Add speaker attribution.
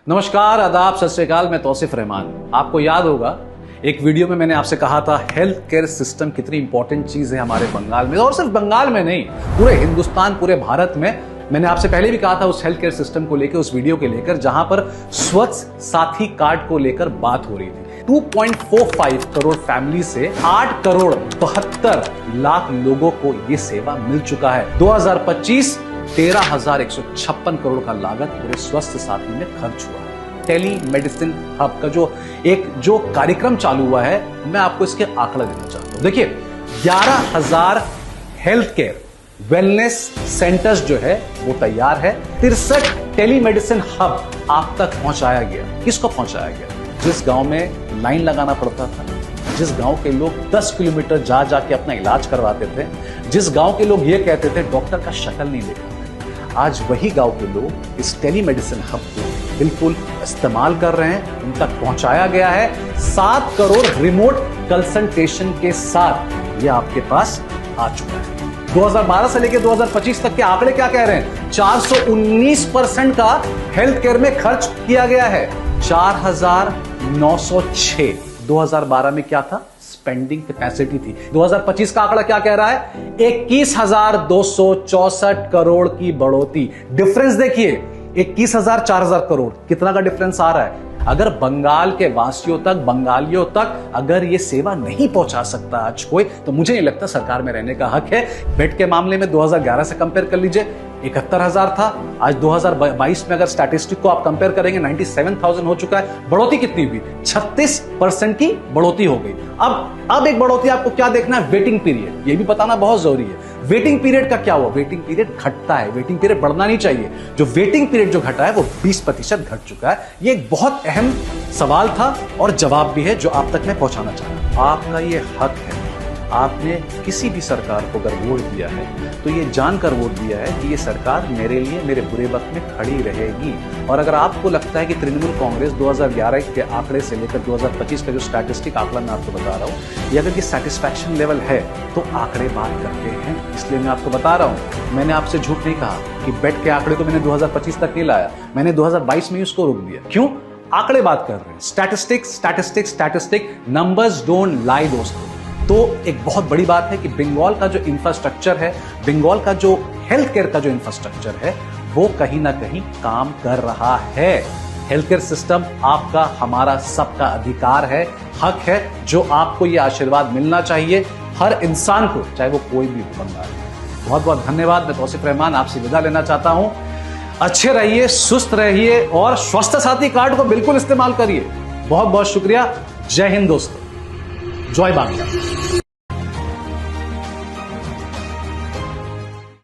Speaker 1: नमस्कार, आदाब, सत श्री अकाल। मैं तौसीफ रहमान। आपको याद होगा एक वीडियो में मैंने आपसे कहा था हेल्थ केयर सिस्टम कितनी इंपॉर्टेंट चीज है हमारे बंगाल में, और सिर्फ बंगाल में नहीं, पूरे हिंदुस्तान, पूरे भारत में। मैंने आपसे पहले भी कहा था उस हेल्थ केयर सिस्टम को लेकर, उस वीडियो के लेकर, जहां पर स्वच्छ साथी कार्ड को लेकर बात हो रही थी। 2.45 करोड़ फैमिली से 8 करोड़ 72 लाख लोगों को यह सेवा मिल चुका है। 2025 13,156 करोड़ का लागत पूरे स्वास्थ्य साथी में खर्च हुआ है। टेली मेडिसिन हब का जो कार्यक्रम चालू हुआ है, मैं आपको इसके आंकड़ा देना चाहता हूं। देखिए, 11,000 हेल्थ केयर वेलनेस सेंटर्स जो है वो तैयार है। 63 टेलीमेडिसिन हब आप तक पहुंचाया गया। किसको पहुंचाया गया? जिस गांव में लाइन लगाना पड़ता था, जिस गांव के लोग 10 किलोमीटर जा जाके अपना इलाज करवाते थे, जिस गांव के लोग ये कहते थे डॉक्टर का शक्ल नहीं देखा, आज वही गांव के लोग इस टेलीमेडिसिन हब को बिल्कुल इस्तेमाल कर रहे हैं। उन तक पहुंचाया गया है। 7 करोड़ रिमोट कंसल्टेशन के साथ ये आपके पास आ चुका है। 2012 से लेकर 2025 तक के आंकड़े क्या कह रहे हैं? 419% का हेल्थ केयर में खर्च किया गया है। 4,906 2012 में क्या था? स्पेंडिंग कैपेसिटी थी। 2025 का आंकड़ा क्या कह रहा है? 21,264 करोड़ की बढ़ोतरी। डिफरेंस देखिए, 21,000 4,000 करोड़, कितना का डिफरेंस आ रहा है। अगर बंगाल के वासियों तक, बंगालियों तक अगर ये सेवा नहीं पहुंचा सकता आज कोई, तो मुझे नहीं लगता सरकार में रहने का हक है। बेड के मामले में 2011 से कंपेयर कर लीजिए, 71,000 था। आज 2022 में अगर स्टैटिस्टिक को आप कंपेयर करेंगे, 97,000 हो चुका है। बढ़ोतरी कितनी हुई? 36% की बढ़ोतरी हो गई। अब एक बढ़ोतरी आपको क्या देखना है? Waiting period. ये भी बताना बहुत जरूरी है। वेटिंग पीरियड का क्या हुआ? वेटिंग पीरियड घटता है। वेटिंग पीरियड बढ़ना नहीं चाहिए। जो वेटिंग पीरियड जो घटा है वो 20% घट चुका है। ये एक बहुत अहम सवाल था और जवाब भी है जो आप तक मैं पहुंचाना चाह रहा हूं। आपका ये हक है। आपने किसी भी सरकार को अगर वोट दिया है तो ये जानकर वोट दिया है कि ये सरकार मेरे लिए, मेरे बुरे वक्त में खड़ी रहेगी। और अगर आपको लगता है कि तृणमूल कांग्रेस 2011 के आंकड़े से लेकर 2025 का जो स्टैटिस्टिक आंकड़ा मैं आपको बता रहा हूं, ये अगर ये सेटिस्फैक्शन लेवल है तो आंकड़े बात करते हैं। इसलिए मैं आपको बता रहा हूं, मैंने आपसे झूठ नहीं कहा कि बेड के आंकड़े को मैंने 2025 तक नहीं लाया। मैंने 2022 में उसको रोक दिया। क्यों? आंकड़े बात कर रहे हैं। स्टैटिस्टिक नंबर्स डोंट लाई दोस्तों। तो एक बहुत बड़ी बात है कि बंगाल का जो इंफ्रास्ट्रक्चर है, बंगाल का जो हेल्थ केयर का जो इंफ्रास्ट्रक्चर है, वो कहीं ना कहीं काम कर रहा है। हेल्थ केयर सिस्टम आपका, हमारा, सबका अधिकार है, हक है, जो आपको ये आशीर्वाद मिलना चाहिए हर इंसान को, चाहे वो कोई भी बंगाल। बहुत बहुत धन्यवाद। मैं तौसीफ रहमान आपसे विदा लेना चाहता हूं। अच्छे रहिए, सुस्त रहिए और स्वास्थ्य साथी कार्ड को बिल्कुल इस्तेमाल करिए। बहुत बहुत शुक्रिया। जय हिंद दोस्तों। जय बांग्ला।